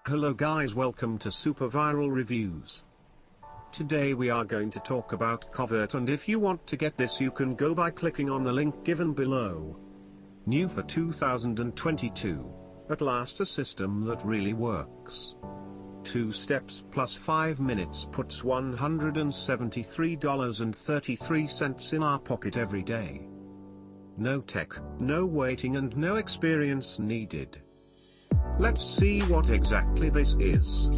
Hello guys, welcome to Superviral Reviews. Today we are going to talk about KOVERT, and if you want to get this you can go by clicking on the link given below. New for 2022. At last a system that really works. 2 steps plus 5 minutes puts $173.33 in our pocket every day. No tech, no waiting and no experience needed. Let's see what exactly this is.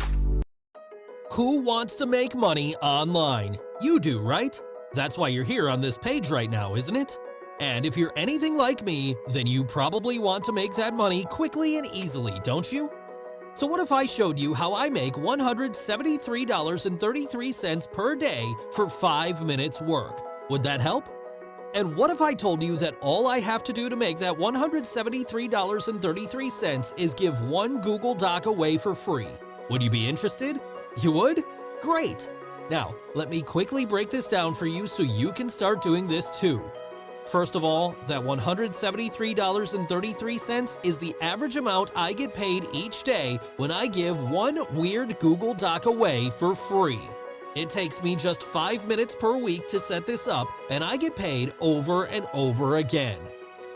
Who wants to make money online? You do, right? That's why you're here on this page right now, isn't it? And if you're anything like me, then you probably want to make that money quickly and easily, don't you? So what if I showed you how I make $173.33 per day for 5 minutes work? Would that help? And what if I told you that all I have to do to make that $173.33 is give one Google Doc away for free? Would you be interested? You would? Great! Now, let me quickly break this down for you so you can start doing this too. First of all, that $173.33 is the average amount I get paid each day when I give one weird Google Doc away for free. It takes me just 5 minutes per week to set this up, and I get paid over and over again.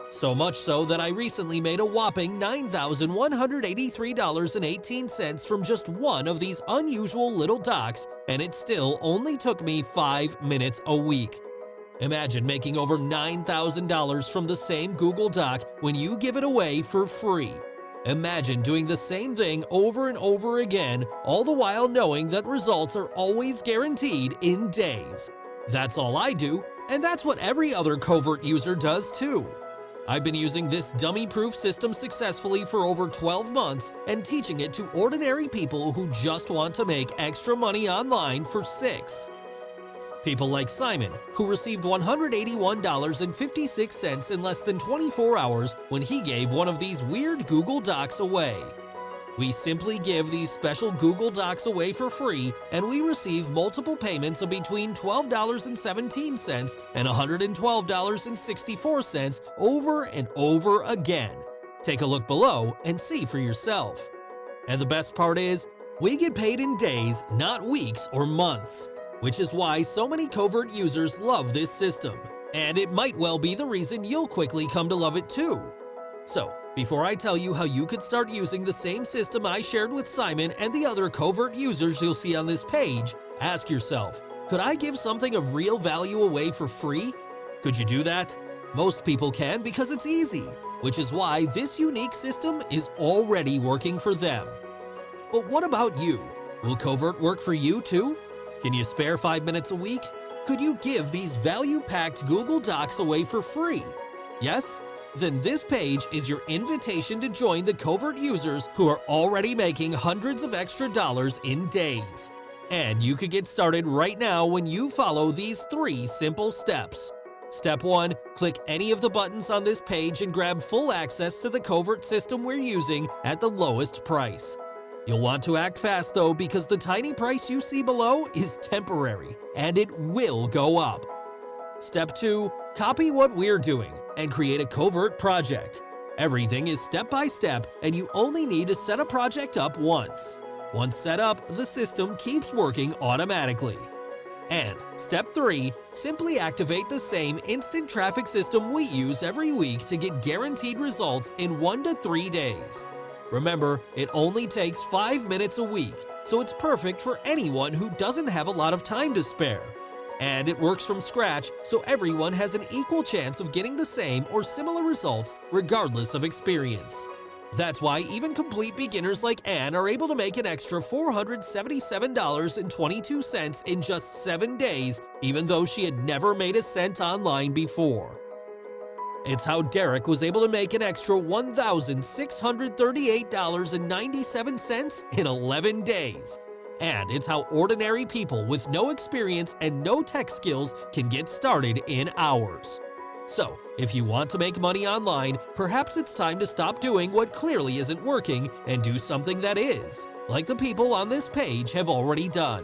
So much so that I recently made a whopping $9,183.18 from just one of these unusual little docs, and it still only took me 5 minutes a week. Imagine making over $9,000 from the same Google Doc when you give it away for free. Imagine doing the same thing over and over again, all the while knowing that results are always guaranteed in days. That's all I do, and that's what every other KOVERT user does too. I've been using this dummy-proof system successfully for over 12 months and teaching it to ordinary people who just want to make extra money online for 6. People like Simon, who received $181.56 in less than 24 hours when he gave one of these weird Google Docs away. We simply give these special Google Docs away for free, and we receive multiple payments of between $12.17 and $112.64 over and over again. Take a look below and see for yourself. And the best part is, we get paid in days, not weeks or months. Which is why so many KOVERT users love this system, and it might well be the reason you'll quickly come to love it too. So, before I tell you how you could start using the same system I shared with Simon and the other KOVERT users you'll see on this page, ask yourself, could I give something of real value away for free? Could you do that? Most people can because it's easy, which is why this unique system is already working for them. But what about you? Will KOVERT work for you too? Can you spare 5 minutes a week? Could you give these value-packed Google Docs away for free? Yes? Then this page is your invitation to join the KOVERT users who are already making hundreds of extra dollars in days. And you could get started right now when you follow these 3 simple steps. Step 1, click any of the buttons on this page and grab full access to the KOVERT system we're using at the lowest price. You'll want to act fast though, because the tiny price you see below is temporary, and it will go up. Step 2, copy what we're doing and create a KOVERT project. Everything is step by step, and you only need to set a project up once. Once set up, the system keeps working automatically. And step 3, simply activate the same instant traffic system we use every week to get guaranteed results in 1 to 3 days. Remember, it only takes 5 minutes a week, so it's perfect for anyone who doesn't have a lot of time to spare. And it works from scratch, so everyone has an equal chance of getting the same or similar results regardless of experience. That's why even complete beginners like Anne are able to make an extra $477.22 in just 7 days, even though she had never made a cent online before. It's how Derek was able to make an extra $1,638.97 in 11 days. And it's how ordinary people with no experience and no tech skills can get started in hours. So, if you want to make money online, perhaps it's time to stop doing what clearly isn't working and do something that is, like the people on this page have already done.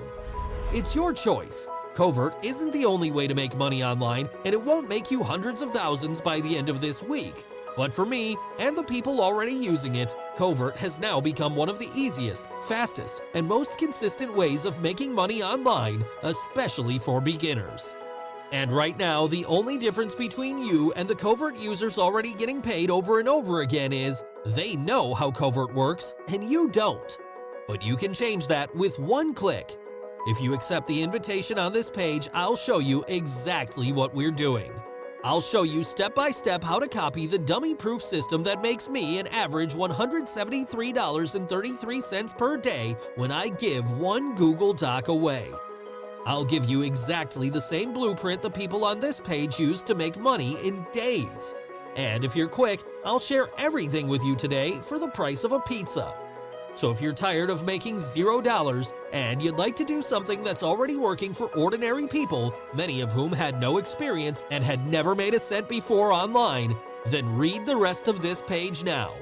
It's your choice. KOVERT isn't the only way to make money online, and it won't make you hundreds of thousands by the end of this week. But for me, and the people already using it, KOVERT has now become one of the easiest, fastest, and most consistent ways of making money online, especially for beginners. And right now, the only difference between you and the KOVERT users already getting paid over and over again is they know how KOVERT works and you don't. But you can change that with one click. If you accept the invitation on this page, I'll show you exactly what we're doing. I'll show you step by step how to copy the dummy-proof system that makes me an average $173.33 per day when I give one Google Doc away. I'll give you exactly the same blueprint the people on this page use to make money in days. And if you're quick, I'll share everything with you today for the price of a pizza. So if you're tired of making $0 and you'd like to do something that's already working for ordinary people, many of whom had no experience and had never made a cent before online, then read the rest of this page now.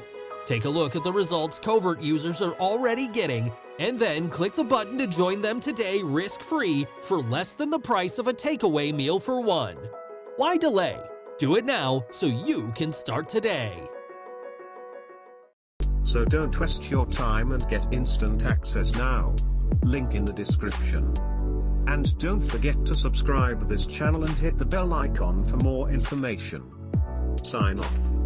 Take a look at the results KOVERT users are already getting, and then click the button to join them today risk-free for less than the price of a takeaway meal for one. Why delay? Do it now so you can start today. So don't waste your time and get instant access now. Link in the description. And don't forget to subscribe this channel and hit the bell icon for more information. Sign off.